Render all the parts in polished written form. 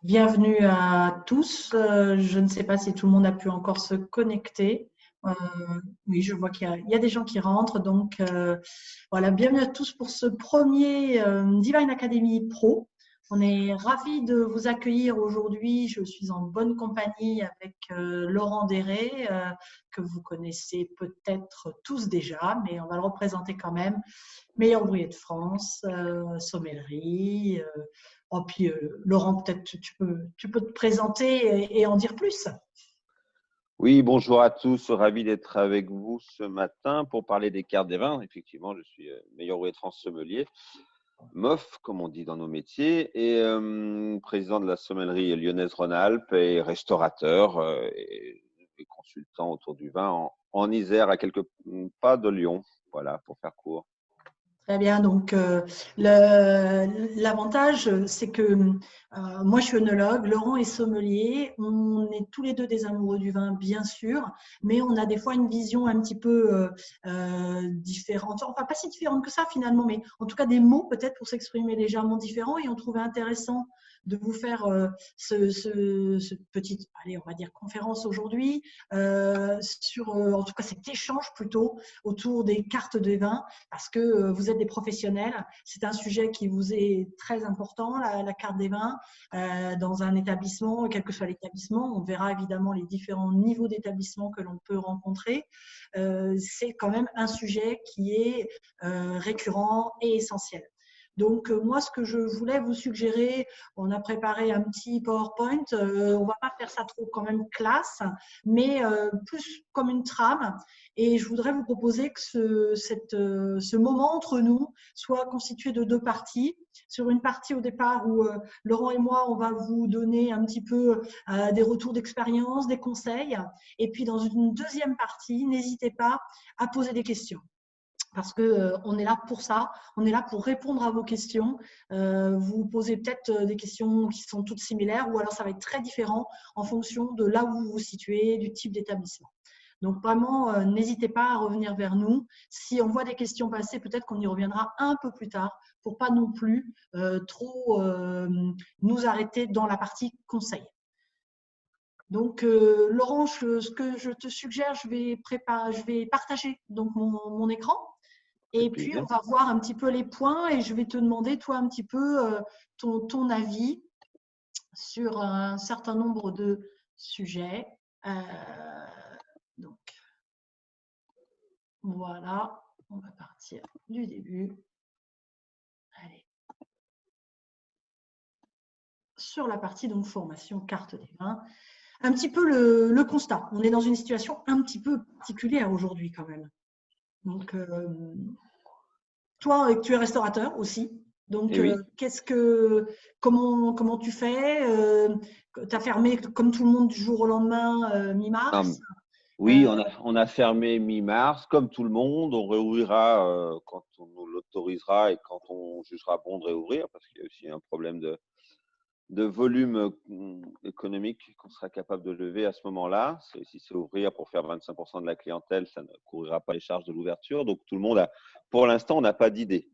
Bienvenue à tous. Je ne sais pas si tout le monde a pu encore se connecter. Euh, oui, je vois qu'il y a des gens qui rentrent. Donc, voilà, bienvenue à tous pour ce premier Divine Academy Pro. On est ravis de vous accueillir aujourd'hui. Je suis en bonne compagnie avec Laurent Déré, que vous connaissez peut-être tous déjà, mais on va le représenter quand même. Meilleur ouvrier de France, sommellerie. Oh, puis Laurent, peut-être tu peux te présenter et en dire plus. Oui, bonjour à tous. Ravi d'être avec vous ce matin pour parler des cartes des vins. Effectivement, je suis meilleur ouvrier de France sommelier, MOF, comme on dit dans nos métiers, et président de la sommellerie lyonnaise Rhône-Alpes et restaurateur et consultant autour du vin en Isère, à quelques pas de Lyon. Voilà, pour faire court. Très bien. Donc, l'avantage, c'est que moi, je suis œnologue, Laurent est sommelier. On est tous les deux des amoureux du vin, bien sûr, mais on a des fois une vision un petit peu différente. Enfin, pas si différente que ça, finalement, mais en tout cas, des mots peut-être pour s'exprimer légèrement différents. Et on trouvait intéressant de vous faire cette petite, allez, on va dire, conférence aujourd'hui sur, en tout cas, cet échange plutôt autour des cartes des vins parce que vous êtes des professionnels. C'est un sujet qui vous est très important, la carte des vins, dans un établissement, quel que soit l'établissement. On verra évidemment les différents niveaux d'établissement que l'on peut rencontrer. C'est quand même un sujet qui est récurrent et essentiel. Donc, moi, ce que je voulais vous suggérer, on a préparé un petit PowerPoint. On ne va pas faire ça trop quand même classe, mais plus comme une trame. Et je voudrais vous proposer que ce moment entre nous soit constitué de deux parties. Sur une partie au départ où Laurent et moi, on va vous donner un petit peu des retours d'expérience, des conseils. Et puis dans une deuxième partie, n'hésitez pas à poser des questions. Parce que on est là pour ça, on est là pour répondre à vos questions. Vous posez peut-être des questions qui sont toutes similaires ou alors ça va être très différent en fonction de là où vous vous situez, du type d'établissement. Donc vraiment, n'hésitez pas à revenir vers nous. Si on voit des questions passer, peut-être qu'on y reviendra un peu plus tard pour pas non plus trop nous arrêter dans la partie conseil. Donc, Laurent, ce que je te suggère, je vais partager donc mon écran. Et Avec puis, on plaisir. va voir un petit peu les points et je vais te demander, toi, un petit peu ton avis sur un certain nombre de sujets. Euh, donc, voilà, on va partir du début. Allez. Sur la partie donc formation carte des vins. Un petit peu le constat. On est dans une situation un petit peu particulière aujourd'hui quand même. Donc, toi, tu es restaurateur aussi. Donc, Et oui. comment tu fais tu as fermé comme tout le monde du jour au lendemain, mi-mars. Oui, on a fermé mi-mars, comme tout le monde. On réouvrira quand on nous l'autorisera et quand on jugera bon de réouvrir, parce qu'il y a aussi un problème de volume économique qu'on sera capable de lever à ce moment-là. Si c'est ouvrir pour faire 25% de la clientèle, ça ne couvrira pas les charges de l'ouverture. Donc tout le monde a, pour l'instant, on n'a pas d'idée.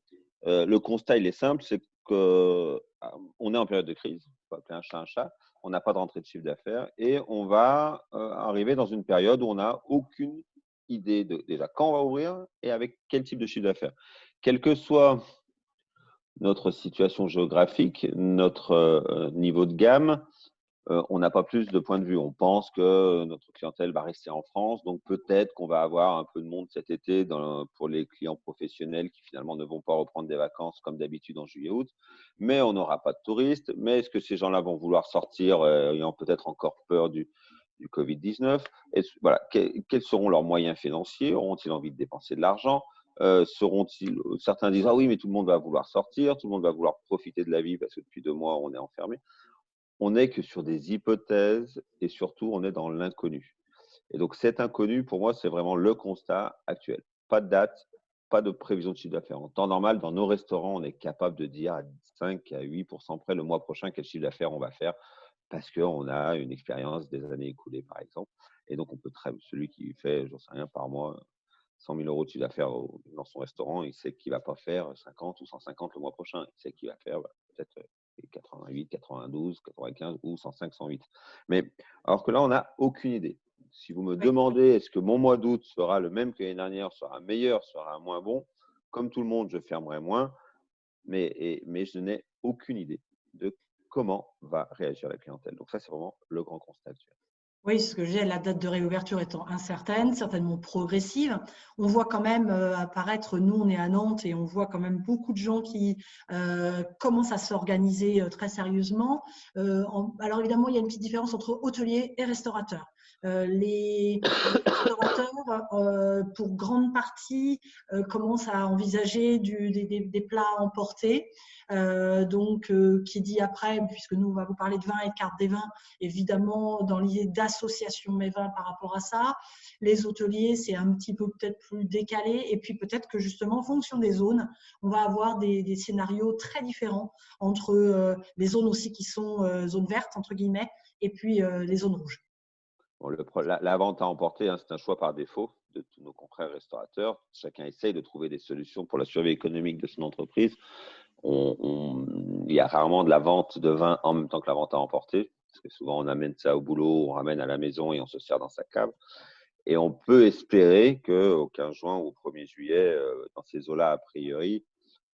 Le constat, il est simple, c'est qu'on est en période de crise. On va appeler un chat un chat. On n'a pas de rentrée de chiffre d'affaires et on va arriver dans une période où on n'a aucune idée de déjà quand on va ouvrir et avec quel type de chiffre d'affaires. Quel que soit notre situation géographique, notre niveau de gamme, on n'a pas plus de point de vue. On pense que notre clientèle va rester en France, donc peut-être qu'on va avoir un peu de monde cet été pour les clients professionnels qui finalement ne vont pas reprendre des vacances comme d'habitude en juillet-août, mais on n'aura pas de touristes. Mais est-ce que ces gens-là vont vouloir sortir ayant peut-être encore peur du Covid-19? Voilà, quels seront leurs moyens financiers? Auront-ils envie de dépenser de l'argent? Certains disent ah oui, mais tout le monde va vouloir sortir, tout le monde va vouloir profiter de la vie parce que depuis 2 mois on est enfermé. On n'est que sur des hypothèses et surtout on est dans l'inconnu. Et donc cet inconnu pour moi c'est vraiment le constat actuel. Pas de date, pas de prévision de chiffre d'affaires. En temps normal, dans nos restaurants, on est capable de dire à 5 à 8% près le mois prochain quel chiffre d'affaires on va faire parce qu'on a une expérience des années écoulées par exemple. Et donc on peut celui qui fait, j'en sais rien, par mois 100 000 euros de chiffre d'affaires dans son restaurant, il sait qu'il ne va pas faire 50 ou 150 le mois prochain. Il sait qu'il va faire peut-être 88, 92, 95 ou 105, 108. Mais alors que là, on n'a aucune idée. Si vous me Oui. demandez est-ce que mon mois d'août sera le même que l'année dernière, sera meilleur, sera moins bon, comme tout le monde, je fermerai moins, mais je n'ai aucune idée de comment va réagir la clientèle. Donc ça, c'est vraiment le grand constat actuel. Oui, ce que j'ai, la date de réouverture étant incertaine, certainement progressive, on voit quand même apparaître, nous on est à Nantes et on voit quand même beaucoup de gens qui commencent à s'organiser très sérieusement. Alors évidemment, il y a une petite différence entre hôteliers et restaurateurs. Les restaurateurs, pour grande partie, commencent à envisager des plats emportés. Donc, qui dit après, puisque nous on va vous parler de vin et de carte des vins, évidemment dans l'idée d'association mes vins par rapport à ça. Les hôteliers, c'est un petit peu peut-être plus décalé. Et puis peut-être que justement, en fonction des zones, on va avoir des scénarios très différents entre les zones aussi qui sont zones vertes, entre guillemets, et puis les zones rouges. Bon, la vente à emporter, hein, c'est un choix par défaut de tous nos confrères restaurateurs. Chacun essaye de trouver des solutions pour la survie économique de son entreprise. Il y a rarement de la vente de vin en même temps que la vente à emporter, parce que souvent on amène ça au boulot, on ramène à la maison et on se sert dans sa cave. Et on peut espérer qu'au 15 juin ou au 1er juillet, dans ces eaux-là, a priori,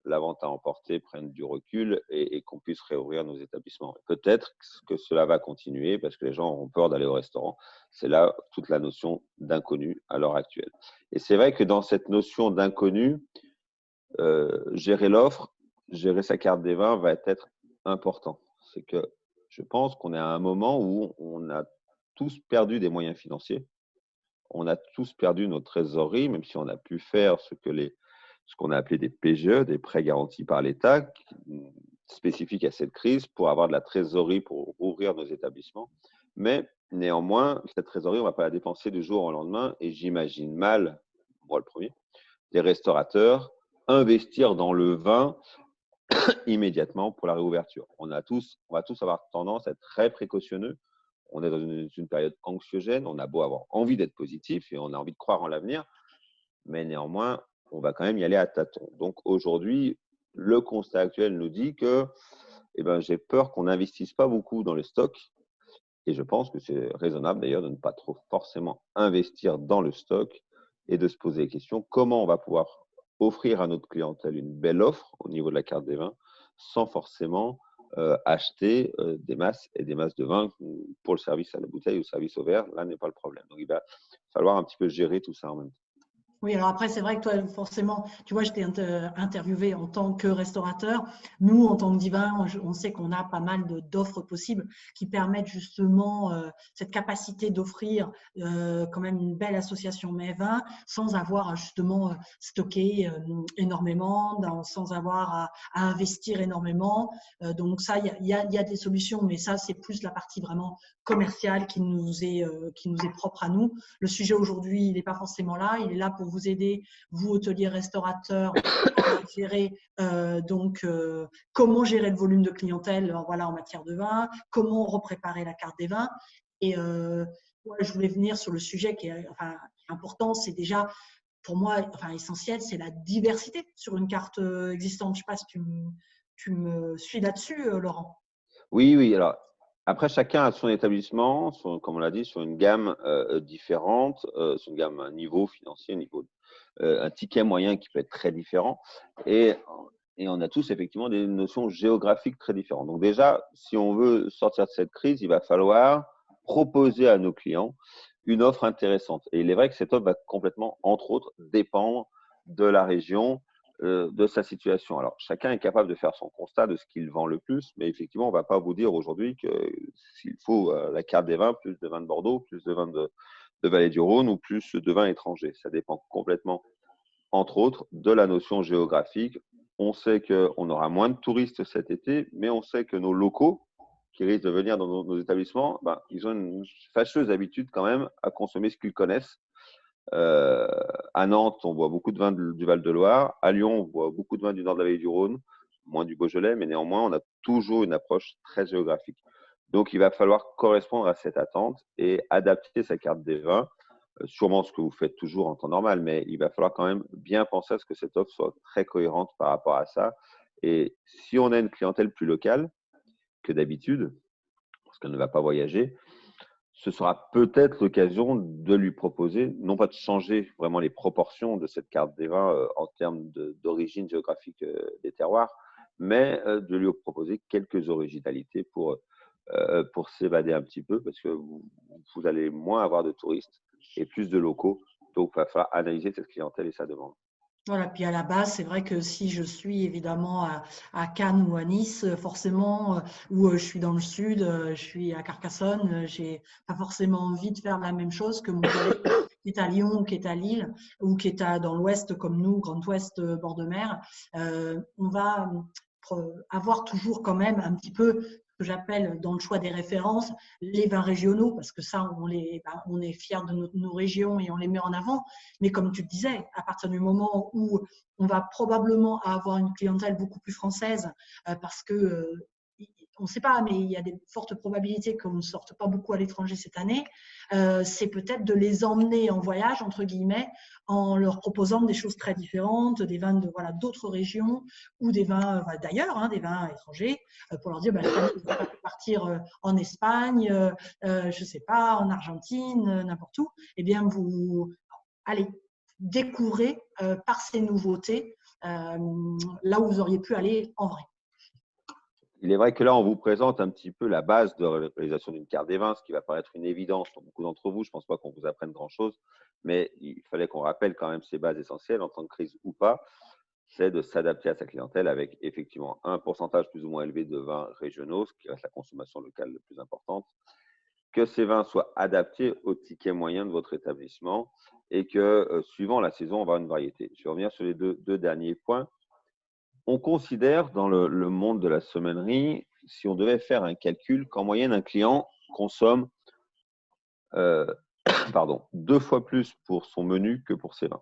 la vente à emporter prenne du recul et qu'on puisse réouvrir nos établissements. Peut-être que cela va continuer parce que les gens auront peur d'aller au restaurant. C'est là toute la notion d'inconnu à l'heure actuelle. Et c'est vrai que dans cette notion d'inconnu, gérer l'offre, gérer sa carte des vins va être important. C'est que je pense qu'on est à un moment où on a tous perdu des moyens financiers. On a tous perdu notre trésorerie, même si on a pu faire ce qu'on a appelé des PGE, des prêts garantis par l'État, spécifiques à cette crise, pour avoir de la trésorerie pour ouvrir nos établissements. Mais néanmoins, cette trésorerie, on ne va pas la dépenser du jour au lendemain. Et j'imagine mal, moi le premier, des restaurateurs investir dans le vin immédiatement pour la réouverture. On va tous avoir tendance à être très précautionneux. On est dans une période anxiogène, on a beau avoir envie d'être positif et on a envie de croire en l'avenir, mais néanmoins, on va quand même y aller à tâtons. Donc aujourd'hui, le constat actuel nous dit que j'ai peur qu'on n'investisse pas beaucoup dans les stocks et je pense que c'est raisonnable d'ailleurs de ne pas trop forcément investir dans le stock et de se poser la question comment on va pouvoir offrir à notre clientèle une belle offre au niveau de la carte des vins sans forcément acheter des masses et des masses de vin pour le service à la bouteille ou le service au verre. Là n'est pas le problème. Donc il va falloir un petit peu gérer tout ça en même temps. Oui, alors après, c'est vrai que toi, forcément, tu vois, je t'ai interviewé en tant que restaurateur. Nous, en tant que divin, on sait qu'on a pas mal d'offres possibles qui permettent justement cette capacité d'offrir quand même une belle association mets-vins sans avoir à justement stocker énormément, sans avoir à investir énormément. Donc ça, il y a des solutions, mais ça, c'est plus la partie vraiment commerciale qui nous est propre à nous. Le sujet aujourd'hui, il n'est pas forcément là. Il est là pour vous aider, vous, hôteliers, restaurateurs, à gérer comment gérer le volume de clientèle en matière de vin, comment repréparer la carte des vins. Et je voulais venir sur le sujet qui est important, c'est déjà pour moi essentiel, c'est la diversité sur une carte existante. Je ne sais pas si tu me suis là-dessus, Laurent. Oui. Alors, après, chacun a son établissement, comme on l'a dit, sur une gamme différente, sur une gamme, un niveau financier, un ticket moyen qui peut être très différent. Et on a tous effectivement des notions géographiques très différentes. Donc déjà, si on veut sortir de cette crise, il va falloir proposer à nos clients une offre intéressante. Et il est vrai que cette offre va complètement, entre autres, dépendre de la région, de sa situation. Alors, chacun est capable de faire son constat de ce qu'il vend le plus, mais effectivement, on ne va pas vous dire aujourd'hui qu'il faut la carte des vins, plus de vins de Bordeaux, plus de vins de Vallée du Rhône ou plus de vins étrangers. Ça dépend complètement, entre autres, de la notion géographique. On sait qu'on aura moins de touristes cet été, mais on sait que nos locaux, qui risquent de venir dans nos établissements, ils ont une fâcheuse habitude quand même à consommer ce qu'ils connaissent. À Nantes, on boit beaucoup de vins du Val-de-Loire. À Lyon, on boit beaucoup de vins du nord de la vallée du Rhône, moins du Beaujolais, mais néanmoins, on a toujours une approche très géographique. Donc, il va falloir correspondre à cette attente et adapter sa carte des vins. Sûrement ce que vous faites toujours en temps normal, mais il va falloir quand même bien penser à ce que cette offre soit très cohérente par rapport à ça. Et si on a une clientèle plus locale, que d'habitude, parce qu'elle ne va pas voyager, ce sera peut-être l'occasion de lui proposer, non pas de changer vraiment les proportions de cette carte des vins en termes d'origine géographique des terroirs, mais de lui proposer quelques originalités pour s'évader un petit peu, parce que vous allez moins avoir de touristes et plus de locaux. Donc, il va falloir analyser cette clientèle et sa demande. Voilà, puis à la base, c'est vrai que si je suis évidemment à Cannes ou à Nice, forcément, ou je suis dans le sud, je suis à Carcassonne, j'ai pas forcément envie de faire la même chose que mon collègue qui est à Lyon ou qui est à Lille ou qui est dans l'ouest comme nous, Grand Ouest, bord de mer. On va avoir toujours quand même un petit peu que j'appelle dans le choix des références les vins régionaux, parce que ça, on est fiers de nos régions et on les met en avant. Mais comme tu le disais, à partir du moment où on va probablement avoir une clientèle beaucoup plus française, parce que on ne sait pas, mais il y a des fortes probabilités qu'on ne sorte pas beaucoup à l'étranger cette année, c'est peut-être de les emmener en voyage, entre guillemets, en leur proposant des choses très différentes, des vins d'autres régions ou des vins d'ailleurs, des vins étrangers, pour leur dire, cette année, vous n'avez pas pu partir en Espagne, je ne sais pas, en Argentine, n'importe où. Eh bien, vous allez découvrir par ces nouveautés là où vous auriez pu aller en vrai. Il est vrai que là, on vous présente un petit peu la base de réalisation d'une carte des vins, ce qui va paraître une évidence pour beaucoup d'entre vous. Je ne pense pas qu'on vous apprenne grand-chose, mais il fallait qu'on rappelle quand même ces bases essentielles en temps de crise ou pas. C'est de s'adapter à sa clientèle avec effectivement un pourcentage plus ou moins élevé de vins régionaux, ce qui reste la consommation locale la plus importante, que ces vins soient adaptés au ticket moyen de votre établissement et que suivant la saison, on va avoir une variété. Je vais revenir sur les deux derniers points. On considère dans le monde de la sommellerie, si on devait faire un calcul, qu'en moyenne, un client consomme 2 fois plus pour son menu que pour ses vins.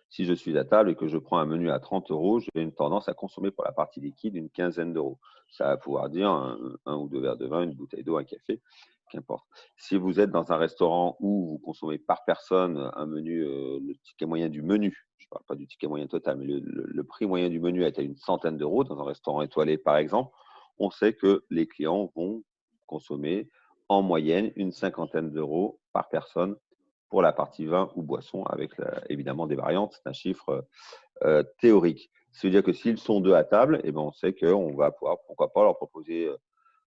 Si je suis à table et que je prends un menu à 30 €, j'ai une tendance à consommer pour la partie liquide une quinzaine d'euros. Ça va pouvoir dire un ou deux verres de vin, une bouteille d'eau, un café, qu'importe. Si vous êtes dans un restaurant où vous consommez par personne un menu, le ticket moyen du menu, je ne parle pas du ticket moyen total, mais le prix moyen du menu est à une centaine d'euros dans un restaurant étoilé, par exemple, on sait que les clients vont consommer en moyenne une cinquantaine d'euros par personne pour la partie vin ou boisson, avec évidemment des variantes. C'est un chiffre théorique. Ça veut dire que s'ils sont deux à table, eh ben, on sait qu'on va pouvoir, pourquoi pas, leur proposer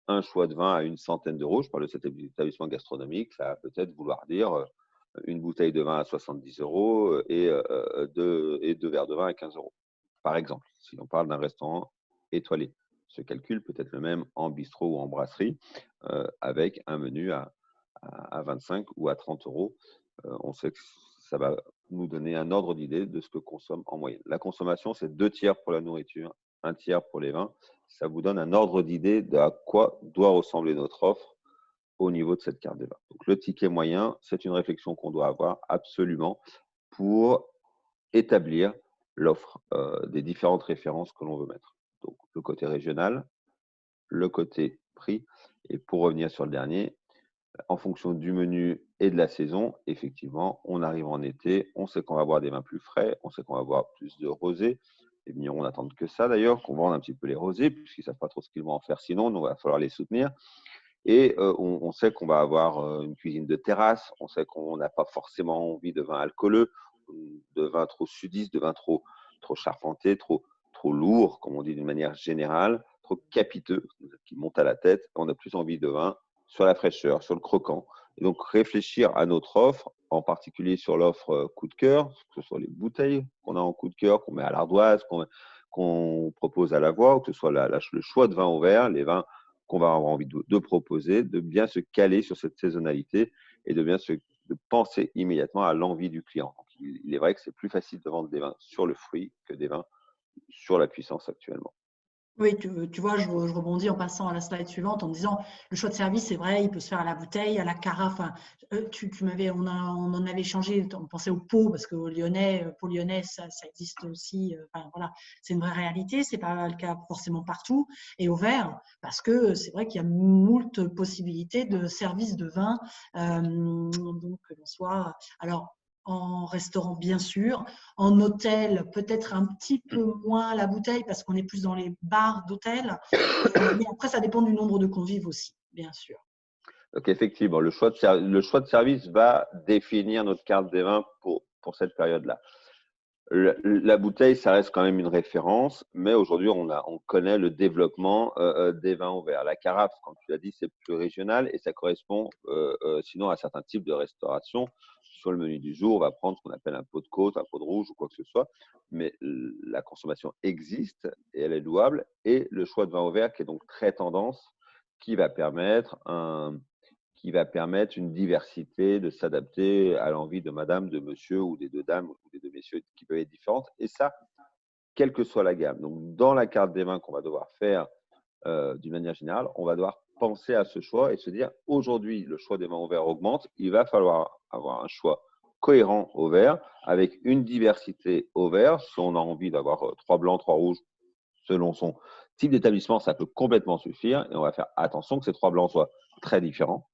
un choix de vin à une centaine d'euros. Je parle de cet établissement gastronomique. Ça va peut-être vouloir dire une bouteille de vin à 70 € et deux verres de vin à 15 €, par exemple, si on parle d'un restaurant étoilé. Ce calcul peut être le même en bistrot ou en brasserie, avec un menu à 25 ou à 30 €. On sait que ça va nous donner un ordre d'idée de ce que consomme en moyenne. La consommation, c'est 2 tiers pour la nourriture, 1 tiers pour les vins. Ça vous donne un ordre d'idée de à quoi doit ressembler notre offre au niveau de cette carte des vins. Donc, le ticket moyen, c'est une réflexion qu'on doit avoir absolument pour établir l'offre des différentes références que l'on veut mettre. Donc, le côté régional, le côté prix. Et pour revenir sur le dernier, en fonction du menu et de la saison, effectivement, on arrive en été, on sait qu'on va avoir des vins plus frais, on sait qu'on va avoir plus de rosés. Les vignerons n'attendent que ça d'ailleurs, qu'on vende un petit peu les rosés, puisqu'ils ne savent pas trop ce qu'ils vont en faire sinon, donc il va falloir les soutenir. Et on sait qu'on va avoir une cuisine de terrasse, on sait qu'on n'a pas forcément envie de vin alcooleux, de vin trop sudiste, de vin trop charpenté, trop lourd, comme on dit d'une manière générale, trop capiteux, qui monte à la tête. On a plus envie de vin sur la fraîcheur, sur le croquant. Et donc, réfléchir à notre offre, en particulier sur l'offre coup de cœur, que ce soit les bouteilles qu'on a en coup de cœur, qu'on met à l'ardoise, qu'on propose à la voix, ou que ce soit le choix de vin au verre, les vins qu'on va avoir envie de proposer, de bien se caler sur cette saisonnalité et de bien de penser immédiatement à l'envie du client. Donc, il est vrai que c'est plus facile de vendre des vins sur le fruit que des vins sur la puissance actuellement. Oui, tu vois, je rebondis en passant à la slide suivante en disant le choix de service, c'est vrai, il peut se faire à la bouteille, à la carafe. Enfin, on en avait changé, on pensait au pot parce qu'au Lyonnais, pot lyonnais, ça existe aussi. Enfin, voilà, c'est une vraie réalité, c'est pas le cas forcément partout. Et au verre, parce que c'est vrai qu'il y a moult possibilités de service de vin. Donc, que l'on soit. Alors, en restaurant, bien sûr. En hôtel, peut-être un petit peu moins la bouteille parce qu'on est plus dans les bars d'hôtel. Mais après, ça dépend du nombre de convives aussi, bien sûr. Donc, effectivement, le choix de service va définir notre carte des vins pour cette période-là. La bouteille, ça reste quand même une référence, mais aujourd'hui, on connaît le développement des vins au verre. La carafe, comme tu l'as dit, c'est plus régional et ça correspond sinon à certains types de restauration. Sur le menu du jour, on va prendre ce qu'on appelle un pot de côte, un pot de rouge ou quoi que ce soit, mais la consommation existe et elle est louable. Et le choix de vin au verre qui est donc très tendance, qui va permettre une diversité de s'adapter à l'envie de madame, de monsieur ou des deux dames ou des deux messieurs qui peuvent être différentes. Et ça, quelle que soit la gamme. Donc, dans la carte des vins qu'on va devoir faire d'une manière générale, on va devoir penser à ce choix et se dire aujourd'hui, le choix des vins au verre augmente. Il va falloir avoir un choix cohérent au verre avec une diversité au verre. Si on a envie d'avoir 3 blancs, 3 rouges, selon son type d'établissement, ça peut complètement suffire. Et on va faire attention que ces 3 blancs soient très différents,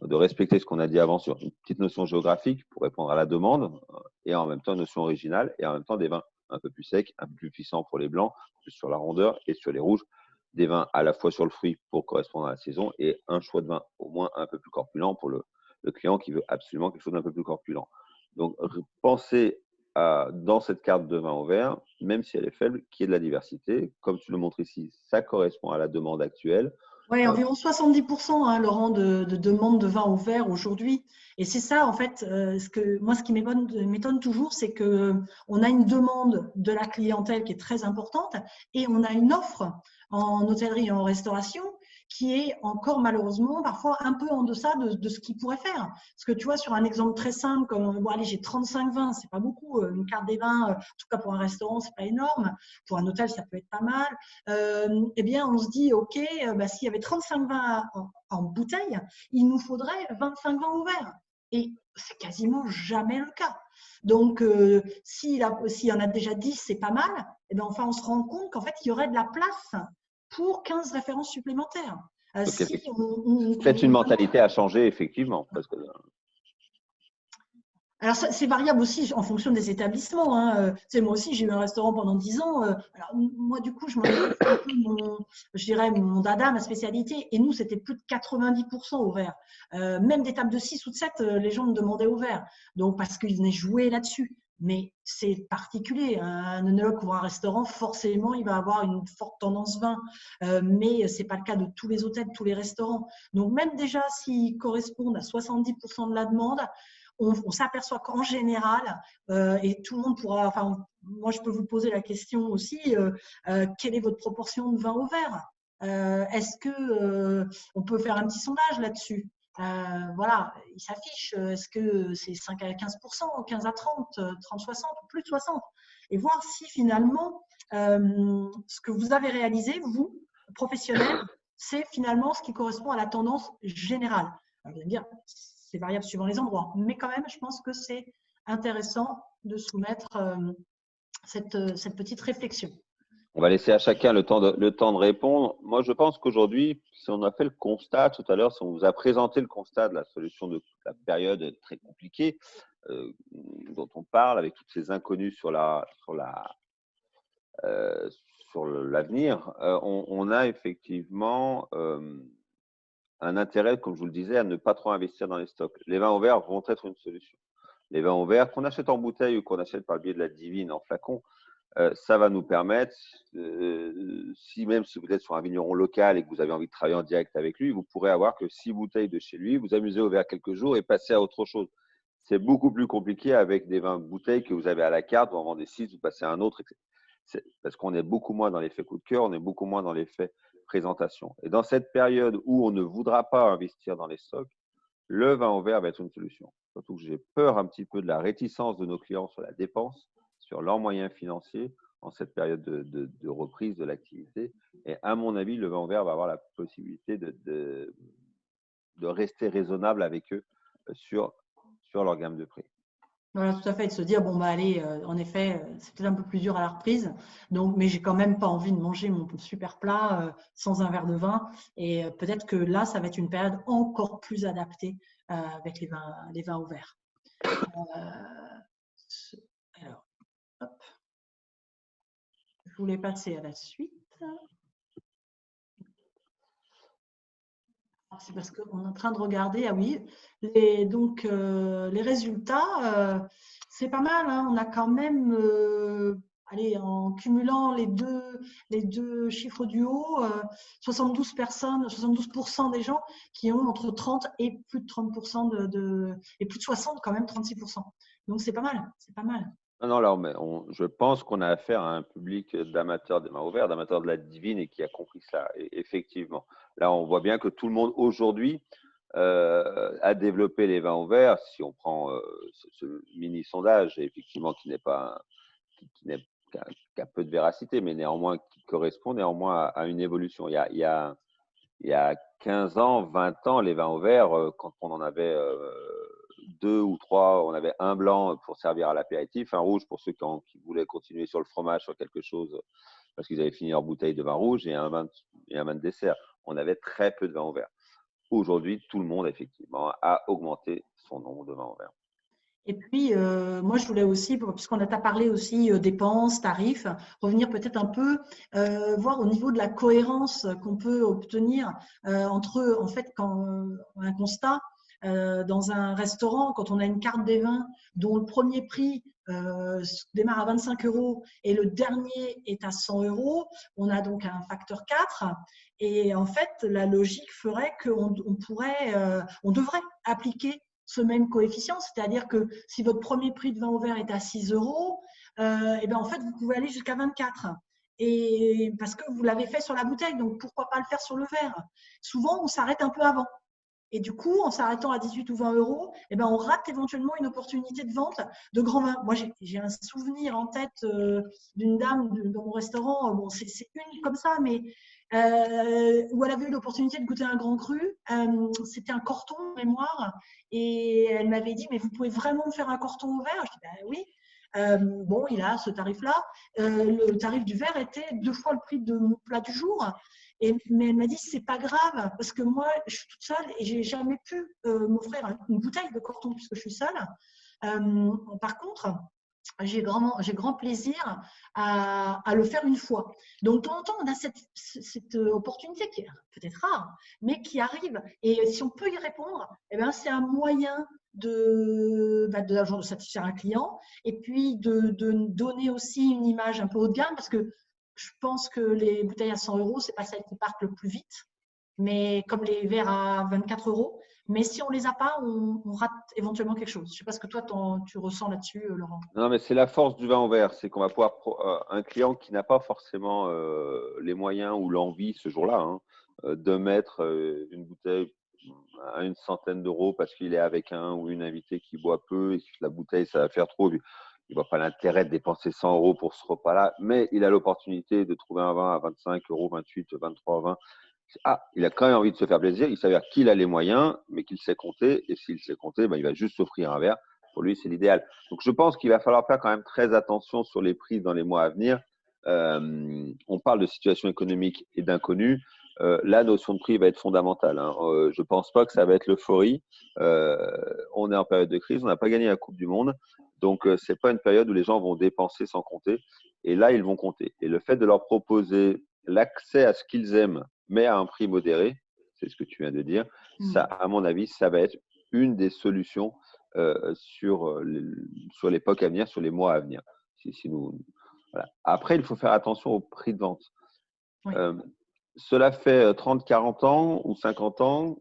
de respecter ce qu'on a dit avant sur une petite notion géographique pour répondre à la demande et en même temps une notion originale et en même temps des vins un peu plus secs, un peu plus puissants pour les blancs, plus sur la rondeur et sur les rouges, des vins à la fois sur le fruit pour correspondre à la saison et un choix de vin au moins un peu plus corpulent pour le client qui veut absolument quelque chose d'un peu plus corpulent. Donc, pensez dans cette carte de vin au verre, même si elle est faible, qu'il y ait de la diversité. Comme tu le montres ici, ça correspond à la demande actuelle. Oui, environ 70%, hein, Laurent, de demande de vin au verre aujourd'hui. Et c'est ça, en fait, ce qui m'étonne toujours, c'est qu'on a une demande de la clientèle qui est très importante et on a une offre en hôtellerie et en restauration qui est encore malheureusement parfois un peu en deçà de ce qu'il pourrait faire. Parce que tu vois, sur un exemple très simple, comme bon, allez, j'ai 35 vins, c'est pas beaucoup, une carte des vins, en tout cas pour un restaurant, c'est pas énorme. Pour un hôtel, ça peut être pas mal. Eh bien, on se dit, OK, s'il y avait 35 vins en bouteille, il nous faudrait 25 vins au verre. Et c'est quasiment jamais le cas. Donc, s'il y en a déjà 10, c'est pas mal. Et bien, enfin, on se rend compte qu'en fait, il y aurait de la place pour 15 références supplémentaires. Peut-être une mentalité à changer, effectivement. Parce que Alors, c'est variable aussi en fonction des établissements, hein. Moi aussi, j'ai eu un restaurant pendant 10 ans. Alors, moi, du coup, je m'en ai fait un peu je dirais, mon dada, ma spécialité. Et nous, c'était plus de 90% au verre. Même des tables de 6 ou de 7, les gens me demandaient au verre. Donc, parce qu'ils venaient jouer là-dessus. Mais c'est particulier. Un œnologue ou un restaurant, forcément, il va avoir une forte tendance vin. Mais ce n'est pas le cas de tous les hôtels, tous les restaurants. Donc, même déjà, s'ils correspondent à 70% de la demande, on s'aperçoit qu'en général, et tout le monde pourra, enfin, moi je peux vous poser la question aussi, quelle est votre proportion de vin au verre? Est-ce que on peut faire un petit sondage là-dessus? Voilà, il s'affiche, est-ce que c'est 5 à 15%, 15 à 30, 30-60 ou plus de 60? Et voir si finalement, ce que vous avez réalisé, vous, professionnels, c'est finalement ce qui correspond à la tendance générale. Alors, vous allez me dire, c'est variable suivant les endroits. Mais quand même, je pense que c'est intéressant de soumettre cette petite réflexion. on va laisser à chacun le temps de répondre. Moi, je pense qu'aujourd'hui, si on a fait le constat tout à l'heure, si on vous a présenté le constat de la solution de la période très compliquée dont on parle, avec toutes ces inconnues sur l'avenir, on a effectivement un intérêt, comme je vous le disais, à ne pas trop investir dans les stocks. Les vins au verre vont être une solution. Les vins au verre, qu'on achète en bouteille ou qu'on achète par le biais de la divine en flacon, ça va nous permettre, même si vous êtes sur un vigneron local et que vous avez envie de travailler en direct avec lui, vous pourrez avoir que 6 bouteilles de chez lui, vous amuser au verre quelques jours et passer à autre chose. C'est beaucoup plus compliqué avec des vins bouteilles que vous avez à la carte, vous en vendez 6, vous passez à un autre, parce qu'on est beaucoup moins dans l'effet coup de cœur, on est beaucoup moins dans l'effet présentation. Et dans cette période où on ne voudra pas investir dans les stocks, le vin au verre va être une solution. Surtout que j'ai peur un petit peu de la réticence de nos clients sur la dépense, sur leurs moyens financiers en cette période de reprise de l'activité. Et à mon avis, le vin au verre va avoir la possibilité de rester raisonnable avec eux sur leur gamme de prix. Voilà, tout à fait, de se dire, bon, bah allez, en effet, c'est peut-être un peu plus dur à la reprise, donc, mais j'ai quand même pas envie de manger mon super plat sans un verre de vin. Et peut-être que là, ça va être une période encore plus adaptée avec les vins au verre. Alors, hop, je voulais passer à la suite. C'est parce qu'on est en train de regarder, ah oui, donc les résultats, c'est pas mal, hein, on a quand même, allez, en cumulant les deux chiffres du haut, 72 personnes, 72% des gens qui ont entre 30 et plus de 30% et plus de 60 quand même, 36%. Donc c'est pas mal, c'est pas mal. Non, non, là, je pense qu'on a affaire à un public d'amateurs des mains ouvertes, d'amateurs de la divine et qui a compris ça, effectivement. Là, on voit bien que tout le monde aujourd'hui a développé les vins ouverts. Si on prend ce mini sondage, effectivement, qui n'est pas, qui n'est qu'à peu de véracité, mais néanmoins qui correspond néanmoins à une évolution. Il y a 15 ans, 20 ans, les vins ouverts, quand on en avait deux ou trois, on avait un blanc pour servir à l'apéritif, un rouge pour ceux qui voulaient continuer sur le fromage, sur quelque chose, parce qu'ils avaient fini leur bouteille de vin rouge et un vin de dessert. On avait très peu de vins ouverts. Aujourd'hui, tout le monde, effectivement, a augmenté son nombre de vins ouverts. Et puis, moi, je voulais aussi, puisqu'on a parlé aussi dépenses, tarifs, revenir peut-être un peu, voir au niveau de la cohérence qu'on peut obtenir entre, en fait, quand un constat dans un restaurant, quand on a une carte des vins dont le premier prix démarre à 25 € et le dernier est à 100 €, on a donc un facteur 4. Et en fait, la logique ferait qu'on on devrait appliquer ce même coefficient, c'est-à-dire que si votre premier prix de vin ouvert est à 6 €, et ben en fait, vous pouvez aller jusqu'à 24. Et parce que vous l'avez fait sur la bouteille, donc pourquoi pas le faire sur le verre? Souvent, on s'arrête un peu avant. Et du coup, en s'arrêtant à 18 ou 20 €, eh ben, on rate éventuellement une opportunité de vente de grands vins. Moi, j'ai un souvenir en tête d'une dame dans mon restaurant, bon, c'est une comme ça, mais où elle avait eu l'opportunité de goûter un grand cru. C'était un Corton de mémoire. Et elle m'avait dit, mais vous pouvez vraiment me faire un Corton au verre? Je dis, ben oui. Bon, il a ce tarif-là. Le tarif du verre était 2 fois le prix de mon plat du jour. Mais elle m'a dit, c'est pas grave, parce que moi, je suis toute seule et j'ai jamais pu m'offrir une bouteille de Corton puisque je suis seule. Par contre, j'ai grand plaisir à le faire une fois. Donc, de temps en temps, on a cette opportunité qui est peut-être rare, mais qui arrive. Et si on peut y répondre, eh ben, c'est un moyen de satisfaire un client et puis de donner aussi une image un peu haut de gamme parce que je pense que les bouteilles à 100 €, ce n'est pas celles qui partent le plus vite, mais comme les verres à 24 €. Mais si on ne les a pas, on rate éventuellement quelque chose. Je ne sais pas ce que toi, tu ressens là-dessus, Laurent. Non, mais c'est la force du vin ouvert, c'est qu'on va pouvoir un client qui n'a pas forcément les moyens ou l'envie ce jour-là hein, de mettre une bouteille à une centaine d'euros parce qu'il est avec un ou une invitée qui boit peu et que la bouteille ça va faire trop. Il ne voit pas l'intérêt de dépenser 100 € pour ce repas-là, mais il a l'opportunité de trouver un vin à 25 €, 28, 23, 20. Ah, il a quand même envie de se faire plaisir. Il s'avère qu'il a les moyens, mais qu'il sait compter. Et s'il sait compter, ben, il va juste s'offrir un verre. Pour lui, c'est l'idéal. Donc, je pense qu'il va falloir faire quand même très attention sur les prix dans les mois à venir. On parle de situation économique et d'inconnu. La notion de prix va être fondamentale. Hein. Je ne pense pas que ça va être l'euphorie. On est en période de crise. On n'a pas gagné la Coupe du Monde. Donc, ce n'est pas une période où les gens vont dépenser sans compter. Et là, ils vont compter. Et le fait de leur proposer l'accès à ce qu'ils aiment, mais à un prix modéré, c'est ce que tu viens de dire, ça, à mon avis, ça va être une des solutions sur l'époque à venir, sur les mois à venir. Voilà. Après, il faut faire attention au prix de vente. Oui. Cela fait 30, 40 ans ou 50 ans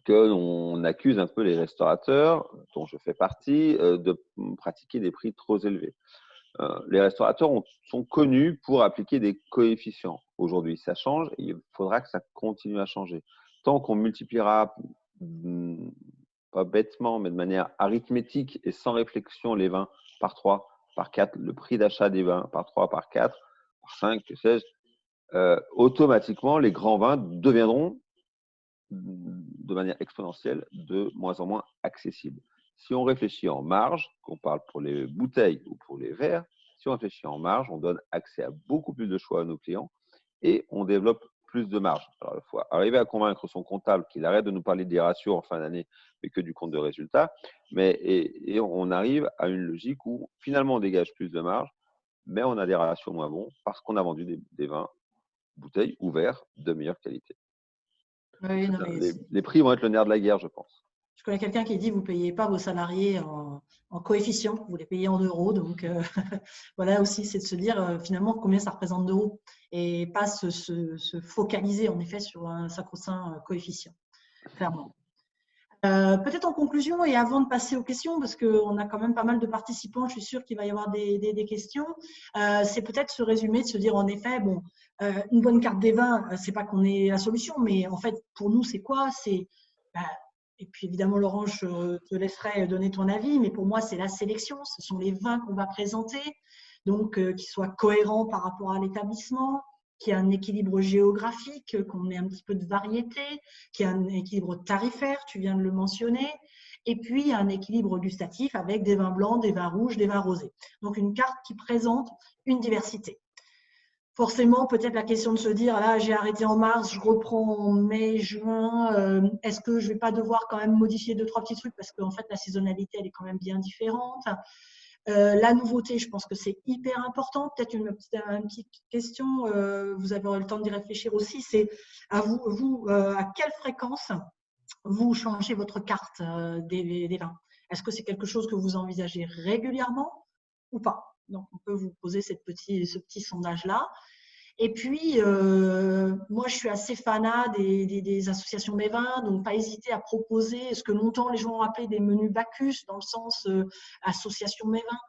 qu'on accuse un peu les restaurateurs, dont je fais partie, de pratiquer des prix trop élevés. Les restaurateurs sont connus pour appliquer des coefficients. Aujourd'hui, ça change et il faudra que ça continue à changer. Tant qu'on multipliera, pas bêtement, mais de manière arithmétique et sans réflexion, les vins par 3, par 4, le prix d'achat des vins par 3, par 4, par 5, que sais-je, automatiquement, les grands vins deviendront de manière exponentielle de moins en moins accessibles. Si on réfléchit en marge, qu'on parle pour les bouteilles ou pour les verres, si on réfléchit en marge, on donne accès à beaucoup plus de choix à nos clients et on développe plus de marge. Alors, il faut arriver à convaincre son comptable qu'il arrête de nous parler des ratios en fin d'année, mais que du compte de résultat. Et on arrive à une logique où finalement on dégage plus de marge, mais on a des ratios moins bons parce qu'on a vendu des vins, bouteilles ouverts de meilleure qualité. Oui, non, mais Les prix vont être le nerf de la guerre, je pense. je connais quelqu'un qui dit vous ne payez pas vos salariés en coefficient, vous les payez en euros. Donc, voilà aussi, c'est de se dire finalement combien ça représente d'euros et pas se focaliser en effet sur un sacro-saint coefficient, clairement. Peut-être en conclusion et avant de passer aux questions, parce qu'on a quand même pas mal de participants, je suis sûre qu'il va y avoir des questions, c'est peut-être se résumer, de se dire en effet, bon, une bonne carte des vins, c'est pas qu'on ait la solution, mais en fait, pour nous, c'est quoi? Bah, et puis évidemment, Laurent, je te laisserai donner ton avis, mais pour moi, c'est la sélection, ce sont les vins qu'on va présenter, donc qui soient cohérents par rapport à l'établissement, qui a un équilibre géographique, qu'on ait un petit peu de variété, qui a un équilibre tarifaire, tu viens de le mentionner, et puis un équilibre gustatif avec des vins blancs, des vins rouges, des vins rosés. Donc une carte qui présente une diversité. Forcément, peut-être la question de se dire, là, j'ai arrêté en mars, je reprends en mai, juin, est-ce que je ne vais pas devoir quand même modifier 2-3 petits trucs parce qu'en fait, la saisonnalité, elle est quand même bien différente. La nouveauté, je pense que c'est hyper important. Peut-être une petite question, vous avez le temps d'y réfléchir aussi, c'est à vous, à quelle fréquence vous changez votre carte des vins? Est-ce que c'est quelque chose que vous envisagez régulièrement ou pas? Donc, on peut vous poser ce petit sondage-là. Et puis, moi, je suis assez fanat des associations Mévin, donc pas hésiter à proposer ce que longtemps les gens ont appelé des menus Bacchus, dans le sens association Mévin.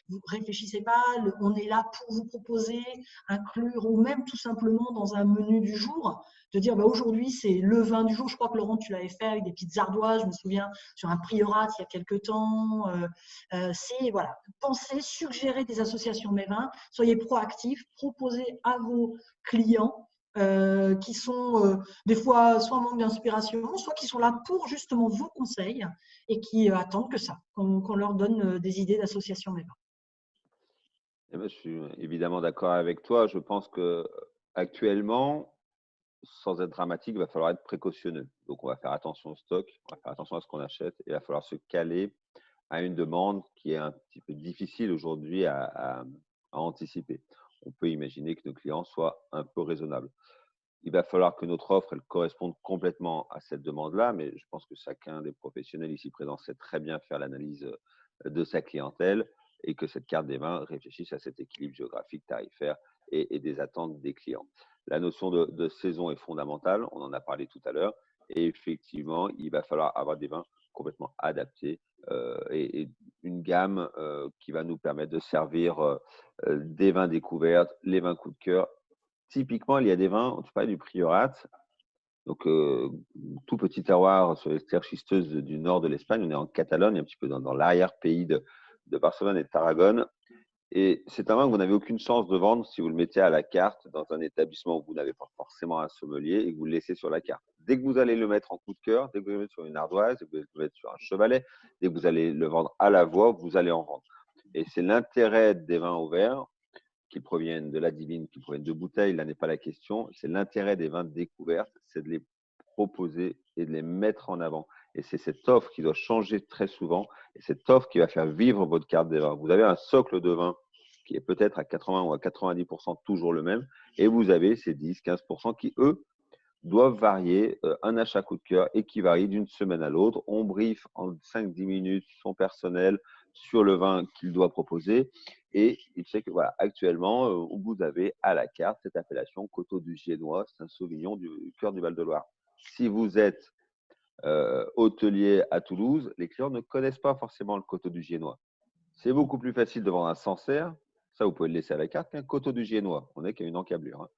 Vous réfléchissez pas, on est là pour vous proposer, inclure, ou même tout simplement dans un menu du jour, de dire bah, aujourd'hui c'est le vin du jour. Je crois que Laurent, tu l'avais fait avec des petites ardoises, je me souviens, sur un priorat il y a quelques temps. C'est voilà, penser, suggérer des associations Mévin, soyez proactifs, proposez à vos clients qui sont des fois soit en manque d'inspiration, soit qui sont là pour justement vos conseils et qui attendent que ça, qu'on leur donne des idées d'associations Mévin. Eh ben, je suis évidemment d'accord avec toi. Je pense que actuellement, sans être dramatique, il va falloir être précautionneux. Donc, on va faire attention au stock, on va faire attention à ce qu'on achète et il va falloir se caler à une demande qui est un petit peu difficile aujourd'hui à anticiper. On peut imaginer que nos clients soient un peu raisonnables. Il va falloir que notre offre elle corresponde complètement à cette demande-là, mais je pense que chacun des professionnels ici présents sait très bien faire l'analyse de sa clientèle et que cette carte des vins réfléchisse à cet équilibre géographique, tarifaire et des attentes des clients. La notion de saison est fondamentale, on en a parlé tout à l'heure, et effectivement, il va falloir avoir des vins complètement adaptés et une gamme qui va nous permettre de servir des vins découvertes, les vins coup de cœur. Typiquement, il y a des vins, tu parlais du Priorat, donc tout petit terroir sur les terres schisteuses du nord de l'Espagne. On est en Catalogne, un petit peu dans l'arrière-pays de Barcelone et de Tarragone. Et c'est un vin que vous n'avez aucune chance de vendre si vous le mettez à la carte dans un établissement où vous n'avez pas forcément un sommelier et que vous le laissez sur la carte. Dès que vous allez le mettre en coup de cœur, dès que vous allez le mettre sur une ardoise, dès que vous allez le mettre sur un chevalet, dès que vous allez le vendre à la voix, vous allez en vendre. Et c'est l'intérêt des vins ouverts qui proviennent de la divine, qui proviennent de bouteilles, là n'est pas la question. C'est l'intérêt des vins de découverte, c'est de les proposer et de les mettre en avant. Et c'est cette offre qui doit changer très souvent et cette offre qui va faire vivre votre carte des vins. Vous avez un socle de vin qui est peut-être à 80 ou à 90% toujours le même et vous avez ces 10-15% qui, eux, doivent varier un achat coup de cœur et qui varie d'une semaine à l'autre. On brief en 5-10 minutes son personnel sur le vin qu'il doit proposer et il sait que voilà, actuellement, vous avez à la carte cette appellation Coteau du Giennois, c'est un Sauvignon du cœur du Val-de-Loire. Si vous êtes hôtelier à Toulouse, les clients ne connaissent pas forcément le Coteau du Giennois. C'est beaucoup plus facile de vendre un Sancerre, ça vous pouvez le laisser à la carte, qu'un Coteau du Giennois. On est qu'à une encablure. Hein.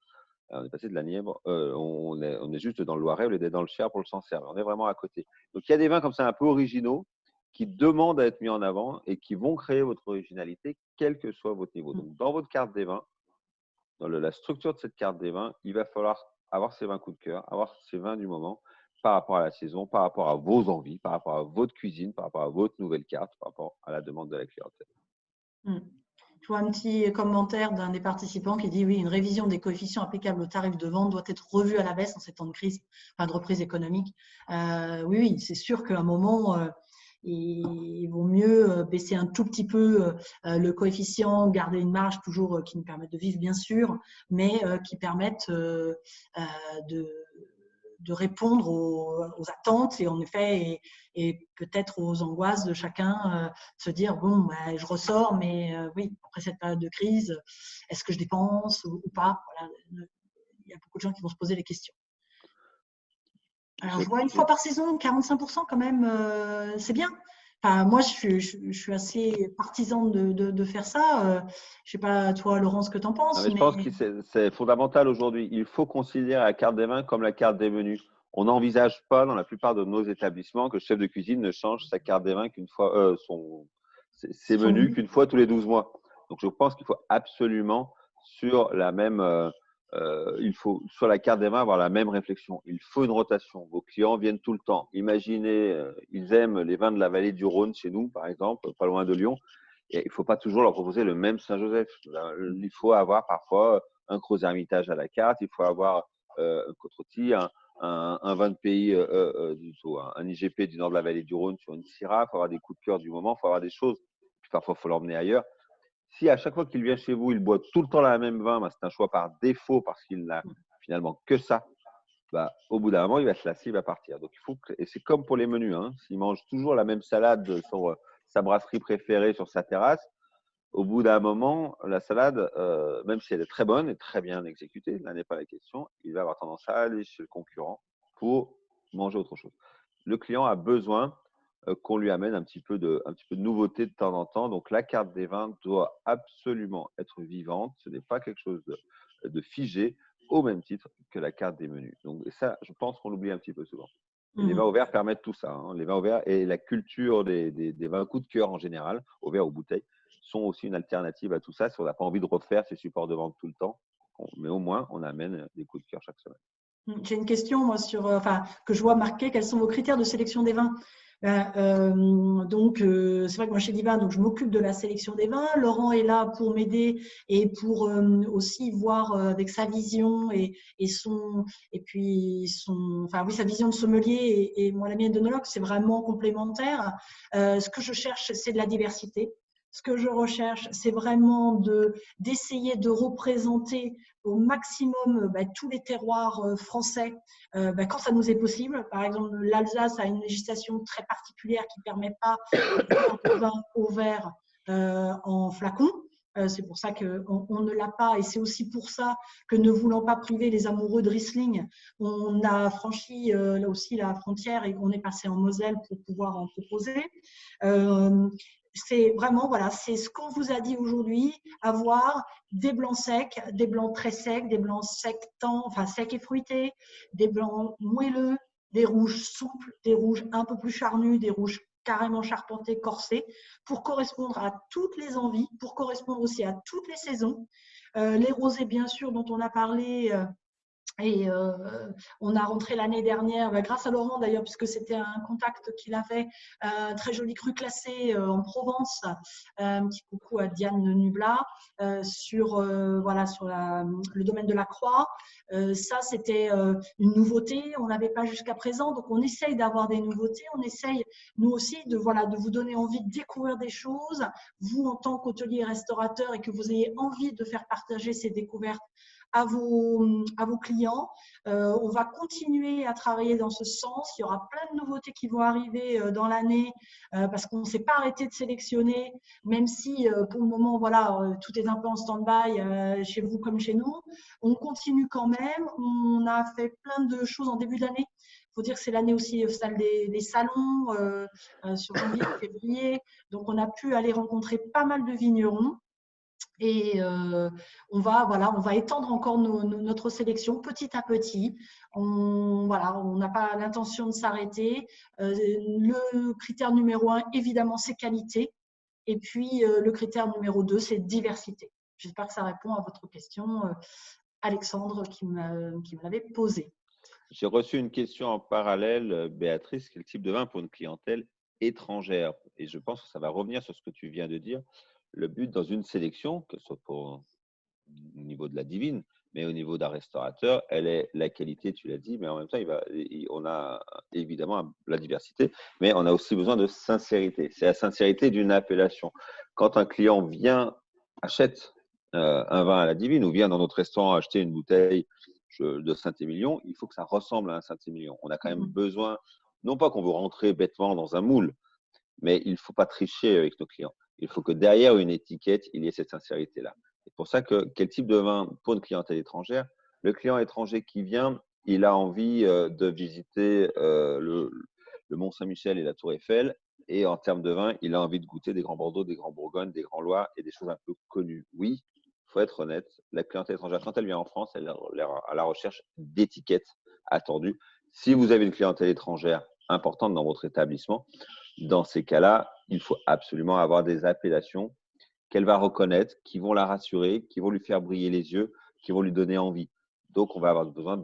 On est passé de la Nièvre, on est juste dans le Loiret au lieu d'être dans le Cher pour le Sancerre. On est vraiment à côté. Donc il y a des vins comme ça un peu originaux qui demandent à être mis en avant et qui vont créer votre originalité, quel que soit votre niveau. Donc dans votre carte des vins, dans la structure de cette carte des vins, il va falloir avoir ces vins coup de cœur, avoir ces vins du moment par rapport à la saison, par rapport à vos envies, par rapport à votre cuisine, par rapport à votre nouvelle carte, par rapport à la demande de la clientèle. Je vois un petit commentaire d'un des participants qui dit oui, une révision des coefficients applicables aux tarifs de vente doit être revue à la baisse en ces temps de crise, enfin de reprise économique. Oui, c'est sûr qu'à un moment, il vaut mieux baisser un tout petit peu le coefficient, garder une marge toujours qui nous permette de vivre, bien sûr, mais qui permette de répondre aux attentes et en effet et peut-être aux angoisses de chacun, se dire bon, bah, je ressors, mais oui, après cette période de crise, est-ce que je dépense ou pas? Voilà, il y a beaucoup de gens qui vont se poser les questions. Alors, je vois une fois par saison, 45% quand même, c'est bien. Enfin, moi, je suis assez partisane de faire ça. Je sais pas, toi, Laurent, ce que tu en penses, Je pense que c'est fondamental aujourd'hui. Il faut considérer la carte des vins comme la carte des menus. On n'envisage pas dans la plupart de nos établissements que le chef de cuisine ne change sa carte des vins qu'une fois, ses menus qu'une fois tous les 12 mois. Donc, je pense qu'il faut absolument sur la même, il faut sur la carte des vins avoir la même réflexion. Il faut une rotation. Vos clients viennent tout le temps. Imaginez, ils aiment les vins de la vallée du Rhône chez nous, par exemple, pas loin de Lyon. Et il ne faut pas toujours leur proposer le même Saint-Joseph. Il faut avoir parfois un Gros Hermitage à la carte, il faut avoir un Côte-Rôtie, un vin de pays, un IGP du nord de la vallée du Rhône sur une Syrah, il faut avoir des coups de cœur du moment, il faut avoir des choses. Puis parfois, il faut l'emmener ailleurs. Si à chaque fois qu'il vient chez vous, il boit tout le temps la même vin, c'est un choix par défaut parce qu'il n'a finalement que ça. Bah, au bout d'un moment, il va se lasser, il va partir. Donc, et c'est comme pour les menus. S'il mange toujours la même salade sur sa brasserie préférée sur sa terrasse, au bout d'un moment, la salade, même si elle est très bonne et très bien exécutée, là n'est pas la question, il va avoir tendance à aller chez le concurrent pour manger autre chose. Le client a besoin qu'on lui amène un petit peu de nouveauté de temps en temps. Donc, la carte des vins doit absolument être vivante. Ce n'est pas quelque chose de figé, au même titre que la carte des menus. Donc, ça, je pense qu'on l'oublie un petit peu souvent. Et les vins au verre permettent tout ça. Les vins au verre et la culture des vins coup de cœur en général, au verre, aux bouteilles, sont aussi une alternative à tout ça. Si on n'a pas envie de refaire ces supports de vente tout le temps, mais au moins, on amène des coups de cœur chaque semaine. J'ai une question, moi, que je vois marquer. Quels sont vos critères de sélection des vins? Donc, c'est vrai que moi, chez Divin, donc, je m'occupe de la sélection des vins. Laurent est là pour m'aider et pour aussi voir avec sa vision et puis sa vision de sommelier et moi, la mienne d'œnologue, c'est vraiment complémentaire. Ce que je cherche, c'est de la diversité. Ce que je recherche, c'est vraiment d'essayer de représenter au maximum tous les terroirs français quand ça nous est possible. Par exemple, l'Alsace a une législation très particulière qui ne permet pas de faire de vin au verre en flacon. C'est pour ça qu'on ne l'a pas et c'est aussi pour ça que ne voulant pas priver les amoureux de Riesling, on a franchi là aussi la frontière et on est passé en Moselle pour pouvoir en proposer. C'est vraiment, voilà, c'est ce qu'on vous a dit aujourd'hui, avoir des blancs secs, des blancs très secs, des blancs secs secs et fruités, des blancs moelleux, des rouges souples, des rouges un peu plus charnus, des rouges carrément charpentés, corsés, pour correspondre à toutes les envies, pour correspondre aussi à toutes les saisons. Les rosés, bien sûr, dont on a parlé. Et on a rentré l'année dernière, grâce à Laurent d'ailleurs, puisque c'était un contact qu'il avait, très joli cru classé en Provence. Un petit coucou à Diane Nubla sur le domaine de la Croix. Ça, c'était une nouveauté. On n'avait pas jusqu'à présent, donc on essaye d'avoir des nouveautés. On essaye, nous aussi, de vous donner envie de découvrir des choses. Vous, en tant qu'hôtelier et restaurateur, et que vous ayez envie de faire partager ces découvertes à vos clients. On va continuer à travailler dans ce sens. Il y aura plein de nouveautés qui vont arriver dans l'année parce qu'on ne s'est pas arrêté de sélectionner, même si pour le moment, voilà, tout est un peu en stand-by chez vous comme chez nous. On continue quand même. On a fait plein de choses en début d'année. Il faut dire que c'est l'année aussi des salons sur janvier et février. Donc, on a pu aller rencontrer pas mal de vignerons. Et on va étendre encore notre sélection petit à petit. On n'a pas l'intention de s'arrêter. Le critère numéro 1, évidemment, c'est qualité. Et puis, le critère numéro 2, c'est diversité. J'espère que ça répond à votre question, Alexandre, qui me l'avait posée. J'ai reçu une question en parallèle, Béatrice, quel type de vin pour une clientèle étrangère? Et je pense que ça va revenir sur ce que tu viens de dire. Le but dans une sélection, que ce soit au niveau de la divine, mais au niveau d'un restaurateur, elle est la qualité, tu l'as dit, mais en même temps, on a évidemment la diversité, mais on a aussi besoin de sincérité. C'est la sincérité d'une appellation. Quand un client achète un vin à la divine ou vient dans notre restaurant acheter une bouteille de Saint-Émilion, il faut que ça ressemble à un Saint-Émilion. On a quand même besoin, non pas qu'on veut rentrer bêtement dans un moule, mais il ne faut pas tricher avec nos clients. Il faut que derrière une étiquette, il y ait cette sincérité-là. C'est pour ça que quel type de vin pour une clientèle étrangère? Le client étranger qui vient, il a envie de visiter le Mont Saint-Michel et la Tour Eiffel. Et en termes de vin, il a envie de goûter des grands Bordeaux, des grands Bourgognes, des grands Loire et des choses un peu connues. Oui, il faut être honnête, la clientèle étrangère, quand elle vient en France, elle est à la recherche d'étiquettes attendues. Si vous avez une clientèle étrangère importante dans votre établissement, dans ces cas-là, il faut absolument avoir des appellations qu'elle va reconnaître, qui vont la rassurer, qui vont lui faire briller les yeux, qui vont lui donner envie. Donc, on va avoir besoin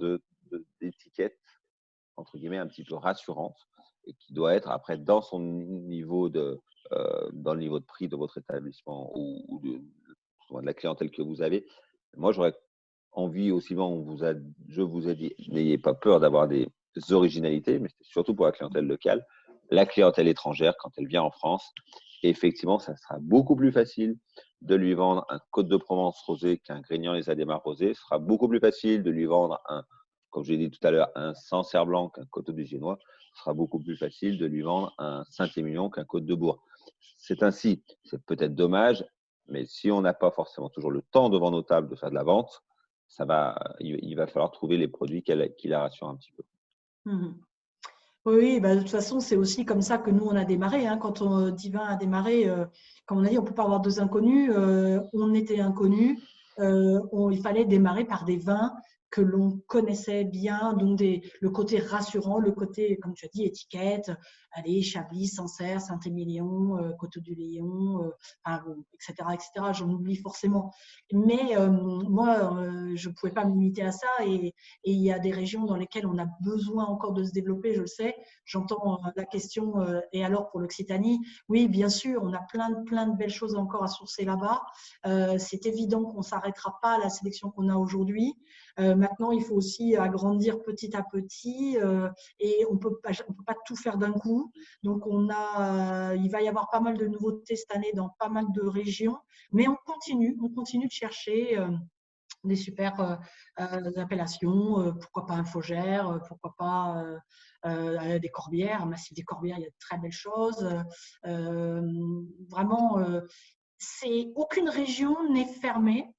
d'étiquettes, entre guillemets, un petit peu rassurantes et qui doit être après dans dans le niveau de prix de votre établissement ou de la clientèle que vous avez. Moi, j'aurais envie aussi, je vous ai dit, n'ayez pas peur d'avoir des originalités, mais c'est surtout pour la clientèle locale. La clientèle étrangère, quand elle vient en France, effectivement, ça sera beaucoup plus facile de lui vendre un Côte de Provence rosé qu'un Grignan les Adémar rosé. Ce sera beaucoup plus facile de lui vendre comme je l'ai dit tout à l'heure, un Sancerre blanc qu'un Côte du Génois. Ce sera beaucoup plus facile de lui vendre un Saint-Émilion qu'un Côte de Bourg. C'est ainsi. C'est peut-être dommage, mais si on n'a pas forcément toujours le temps devant nos tables de faire de la vente, il va falloir trouver les produits qui la rassurent un petit peu. Oui, bah, de toute façon, c'est aussi comme ça que nous, on a démarré. Hein. Quand Divin a démarré, comme on a dit, on ne peut pas avoir deux inconnus. On était inconnus. Il fallait démarrer par des vins que l'on connaissait bien, donc le côté rassurant, le côté, comme tu as dit, étiquette, allez, Chablis, Sancerre, Saint-Émilion, Côte du Lion, etc., etc. J'en oublie forcément. Mais moi, je ne pouvais pas me limiter à ça et il y a des régions dans lesquelles on a besoin encore de se développer, je le sais. J'entends la question, et alors pour l'Occitanie? Oui, bien sûr, on a plein de belles choses encore à sourcer là-bas. C'est évident qu'on ne s'arrêtera pas à la sélection qu'on a aujourd'hui. Maintenant, il faut aussi agrandir petit à petit et on peut pas tout faire d'un coup. Donc, il va y avoir pas mal de nouveautés cette année dans pas mal de régions, mais on continue de chercher des super appellations, pourquoi pas un Faugère, pourquoi pas des Corbières, un massif des Corbières, il y a de très belles choses. Vraiment, aucune région n'est fermée.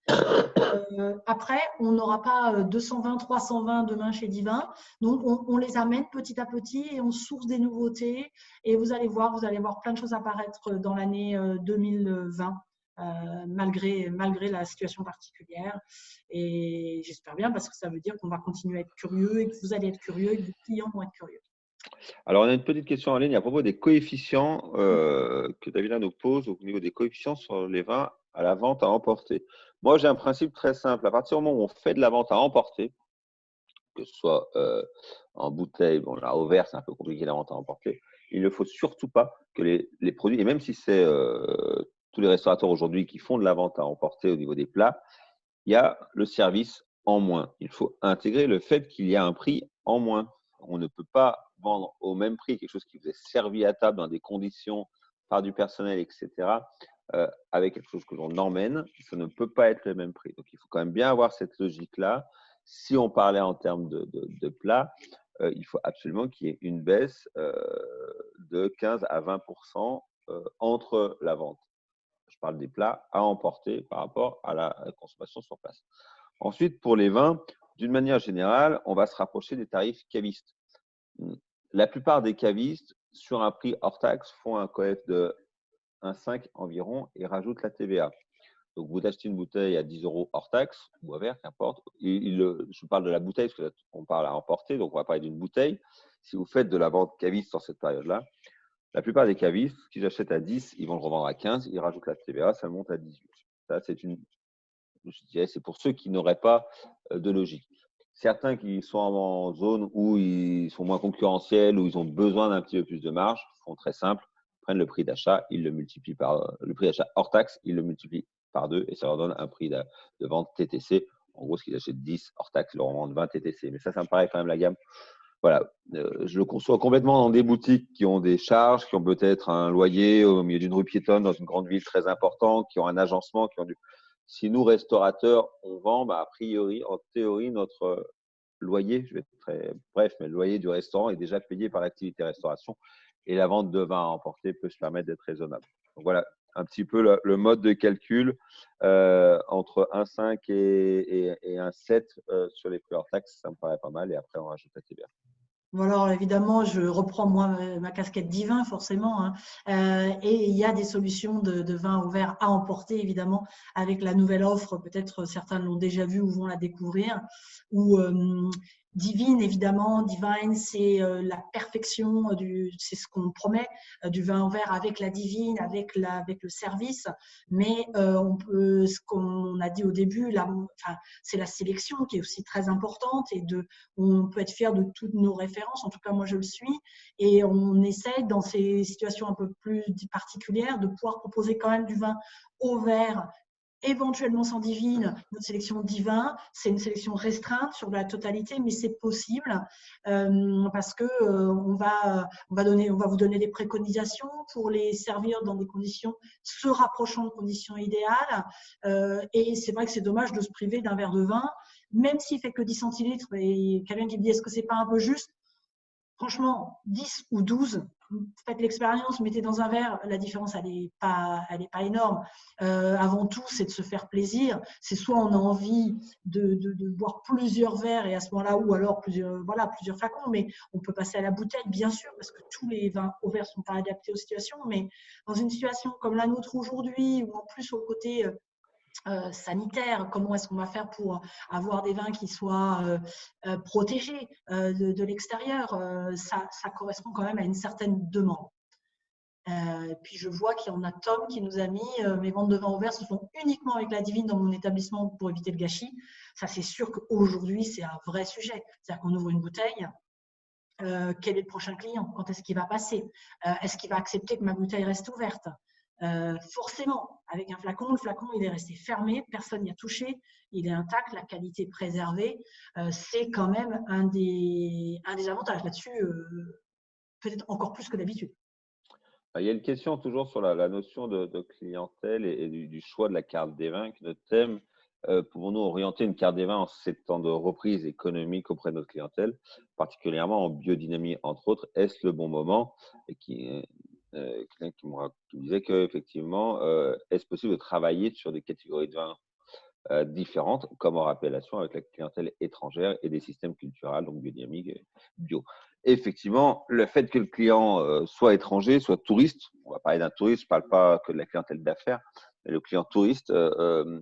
Après, on n'aura pas 220, 320 demain chez Divin. Donc, on les amène petit à petit et on source des nouveautés. Et vous allez voir plein de choses apparaître dans l'année 2020. Malgré la situation particulière. Et j'espère bien parce que ça veut dire qu'on va continuer à être curieux et que vous allez être curieux et que vos clients vont être curieux. Alors, on a une petite question en ligne à propos des coefficients que Davina nous pose au niveau des coefficients sur les vins à la vente à emporter. Moi, j'ai un principe très simple. À partir du moment où on fait de la vente à emporter, que ce soit en bouteille, bon là au verre c'est un peu compliqué la vente à emporter, il ne faut surtout pas que les produits, et même si c'est tous les restaurateurs aujourd'hui qui font de la vente à emporter au niveau des plats, il y a le service en moins. Il faut intégrer le fait qu'il y a un prix en moins. On ne peut pas vendre au même prix quelque chose qui vous est servi à table dans des conditions par du personnel, etc., avec quelque chose que l'on emmène, ça ne peut pas être le même prix. Donc, il faut quand même bien avoir cette logique-là. Si on parlait en termes de plats, il faut absolument qu'il y ait une baisse de 15 à 20% entre la vente. Je parle des plats à emporter par rapport à la consommation sur place. Ensuite, pour les vins, d'une manière générale, on va se rapprocher des tarifs cavistes. La plupart des cavistes, sur un prix hors taxe, font un coef de 1,5 environ et rajoutent la TVA. Donc, vous achetez une bouteille à 10 € hors taxe ou à verre, qu'importe. Je parle de la bouteille parce qu'on parle à emporter, donc on va parler d'une bouteille. Si vous faites de la vente caviste sur cette période-là, la plupart des cavistes, qu'ils achètent à 10, ils vont le revendre à 15, ils rajoutent la TVA, ça monte à 18. Ça, c'est pour ceux qui n'auraient pas de logique. Certains qui sont en zone où ils sont moins concurrentiels, où ils ont besoin d'un petit peu plus de marge, font très simple, prennent le prix d'achat, ils le multiplient par le prix d'achat hors taxe, ils le multiplient par 2 et ça leur donne un prix de vente TTC. En gros, s'ils achètent 10 hors taxe, ils leur vendent 20 TTC. Mais ça me paraît quand même la gamme. Voilà, je le conçois complètement dans des boutiques qui ont des charges, qui ont peut-être un loyer au milieu d'une rue piétonne dans une grande ville très importante, qui ont un agencement, qui ont du… Si nous, restaurateurs, on vend, bah, a priori, en théorie, notre loyer, je vais être très bref, mais le loyer du restaurant est déjà payé par l'activité restauration et la vente de vin à emporter peut se permettre d'être raisonnable. Donc voilà, un petit peu le mode de calcul entre 1,5 et 1,7 sur les prix hors taxe, ça me paraît pas mal et après on rajoute la TVA. Bon, alors évidemment, je reprends moi ma casquette divin forcément, hein. Et il y a des solutions de vin au verre à emporter évidemment avec la nouvelle offre. Peut-être certains l'ont déjà vu ou vont la découvrir. Ou Divine évidemment, Divine c'est la perfection c'est ce qu'on promet du vin au verre avec la divine, avec le service. Mais ce qu'on a dit au début, c'est la sélection qui est aussi très importante et on peut être fier de toutes nos références, en tout cas moi je le suis, et on essaie dans ces situations un peu plus particulières de pouvoir proposer quand même du vin au verre, éventuellement sans divine. Notre sélection divin, c'est une sélection restreinte sur la totalité, mais c'est possible parce que on va vous donner des préconisations pour les servir dans des conditions se rapprochant de conditions idéales. Et c'est vrai que c'est dommage de se priver d'un verre de vin, même s'il fait que 10 centilitres. Et quelqu'un qui me dit est-ce que c'est pas un peu juste? Franchement, 10 ou 12, faites l'expérience, mettez dans un verre, la différence, elle n'est pas énorme. Avant tout, c'est de se faire plaisir. C'est soit on a envie de boire plusieurs verres et à ce moment-là, ou alors plusieurs flacons, mais on peut passer à la bouteille, bien sûr, parce que tous les vins au verre ne sont pas adaptés aux situations, mais dans une situation comme la nôtre aujourd'hui, ou en plus au côté sanitaire, comment est-ce qu'on va faire pour avoir des vins qui soient protégés de l'extérieur, ça correspond quand même à une certaine demande. Puis je vois qu'il y en a Tom qui nous a mis mes ventes de vin au verre se font uniquement avec la divine dans mon établissement pour éviter le gâchis. Ça, c'est sûr qu'aujourd'hui, c'est un vrai sujet. C'est-à-dire qu'on ouvre une bouteille, quel est le prochain client? Quand est-ce qu'il va passer? Est-ce qu'il va accepter que ma bouteille reste ouverte? Forcément, avec un flacon, le flacon il est resté fermé, personne n'y a touché, il est intact, la qualité préservée. C'est quand même un des avantages là-dessus, peut-être encore plus que d'habitude. Il y a une question toujours sur la notion de clientèle et du choix de la carte des vins. Notre thème, pouvons-nous orienter une carte des vins en ces temps de reprise économique auprès de notre clientèle, particulièrement en biodynamie, entre autres? Est-ce le bon moment? Et quelqu'un qui me disait qu'effectivement, est-ce possible de travailler sur des catégories de vins différentes, comme en appellation avec la clientèle étrangère et des systèmes culturels, donc biodynamiques et bio. Et effectivement, le fait que le client soit étranger, soit touriste, on va parler d'un touriste, je ne parle pas que de la clientèle d'affaires, mais le client touriste,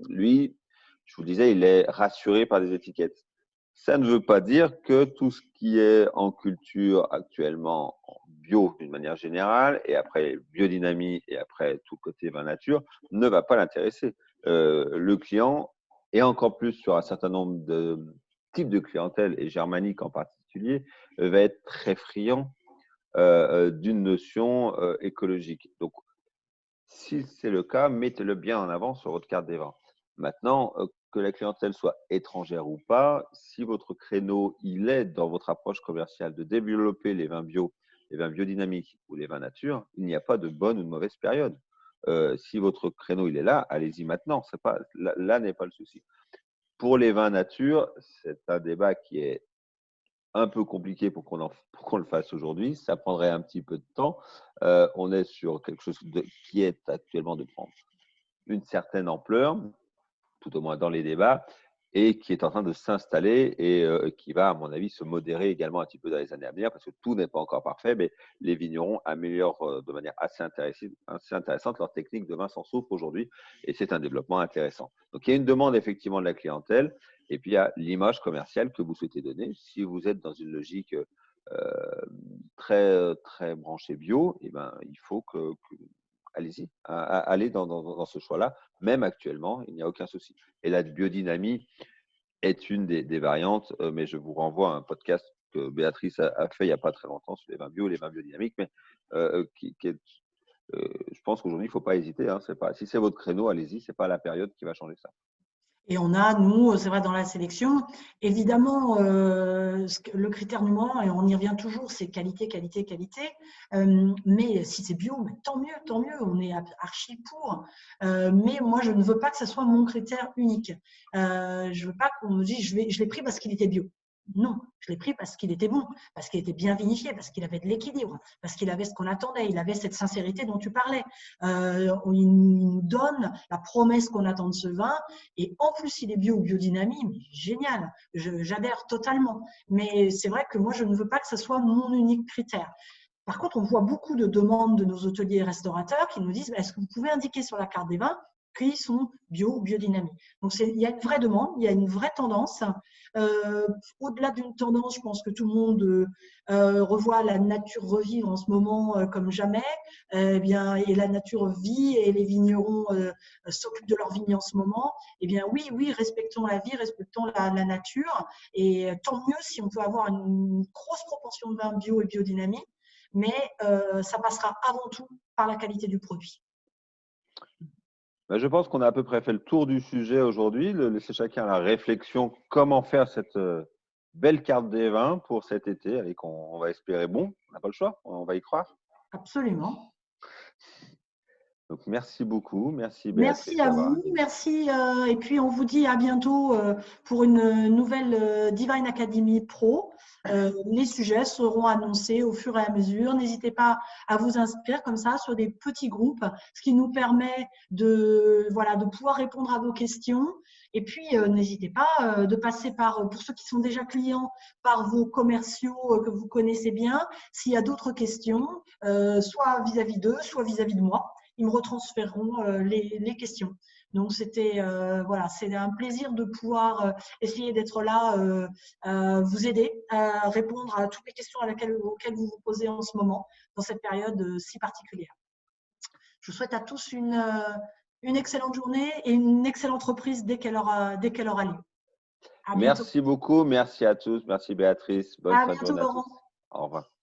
lui, je vous disais, il est rassuré par des étiquettes. Ça ne veut pas dire que tout ce qui est en culture actuellement, en bio d'une manière générale, et après biodynamie, et après tout le côté vin nature, ne va pas l'intéresser. Le client, et encore plus sur un certain nombre de types de clientèle, et germanique en particulier, va être très friand d'une notion écologique. Donc, si c'est le cas, mettez-le bien en avant sur votre carte des vins. Maintenant, que la clientèle soit étrangère ou pas, si votre créneau, il est dans votre approche commerciale de développer les vins bio, les vins biodynamiques ou les vins nature, il n'y a pas de bonne ou de mauvaise période. Si votre créneau, il est là, allez-y maintenant. C'est pas, là n'est pas le souci. Pour les vins nature, c'est un débat qui est un peu compliqué pour qu'on le fasse aujourd'hui. Ça prendrait un petit peu de temps. On est sur quelque chose qui est actuellement de prendre une certaine ampleur, tout au moins dans les débats, et qui est en train de s'installer et qui va, à mon avis, se modérer également un petit peu dans les années à venir, parce que tout n'est pas encore parfait, mais les vignerons améliorent de manière assez intéressante leur technique de vin sans soufre aujourd'hui, et c'est un développement intéressant. Donc, il y a une demande effectivement de la clientèle, et puis il y a l'image commerciale que vous souhaitez donner. Si vous êtes dans une logique très, très branchée bio, eh ben, il faut allez-y, allez dans ce choix-là. Même actuellement, il n'y a aucun souci. Et la biodynamie est une des variantes, mais je vous renvoie à un podcast que Béatrice a fait il n'y a pas très longtemps sur les vins bio, les vins biodynamiques, mais qui est Je pense qu'aujourd'hui, il ne faut pas hésiter. Hein. Si c'est votre créneau, allez-y. Ce n'est pas la période qui va changer ça. Et on a, nous, c'est vrai, dans la sélection, évidemment, le critère numéro 1, et on y revient toujours, c'est qualité, qualité, qualité. Mais si c'est bio, mais tant mieux, on est archi pour. Mais moi, je ne veux pas que ce soit mon critère unique. Je ne veux pas qu'on me dise, je l'ai pris parce qu'il était bio. Non, je l'ai pris parce qu'il était bon, parce qu'il était bien vinifié, parce qu'il avait de l'équilibre, parce qu'il avait ce qu'on attendait, il avait cette sincérité dont tu parlais. Il nous donne la promesse qu'on attend de ce vin, et en plus il est bio ou biodynamie, mais génial, j'adhère totalement. Mais c'est vrai que moi je ne veux pas que ce soit mon unique critère. Par contre, on voit beaucoup de demandes de nos hôteliers et restaurateurs qui nous disent, est-ce que vous pouvez indiquer sur la carte des vins qu'ils sont bio ou biodynamiques? Donc, il y a une vraie demande, il y a une vraie tendance. Au-delà d'une tendance, je pense que tout le monde revoit la nature revivre en ce moment comme jamais. Et la nature vit et les vignerons s'occupent de leur vigne en ce moment. Eh bien, oui, respectons la vie, respectons la nature. Et tant mieux si on peut avoir une grosse proportion de vins bio et biodynamique. Mais ça passera avant tout par la qualité du produit. Je pense qu'on a à peu près fait le tour du sujet aujourd'hui. Laisser chacun à la réflexion comment faire cette belle carte des vins pour cet été. Allez, on va espérer bon. On n'a pas le choix, on va y croire. Absolument. Donc, merci beaucoup. Merci Béatrice. Merci à vous. Merci. Et puis, on vous dit à bientôt pour une nouvelle Divine Academy Pro. Les sujets seront annoncés au fur et à mesure. N'hésitez pas à vous inscrire comme ça sur des petits groupes, ce qui nous permet de pouvoir répondre à vos questions. Et puis, n'hésitez pas de passer pour ceux qui sont déjà clients, par vos commerciaux que vous connaissez bien. S'il y a d'autres questions, soit vis-à-vis d'eux, soit vis-à-vis de moi, ils me retransféreront les questions. Donc, c'est un plaisir de pouvoir essayer d'être là, vous aider à répondre à toutes les questions auxquelles vous vous posez en ce moment, dans cette période si particulière. Je vous souhaite à tous une excellente journée et une excellente reprise dès qu'elle aura lieu. Merci beaucoup, merci à tous, merci Béatrice, bonne fin de journée à tous. Laurent. Au revoir.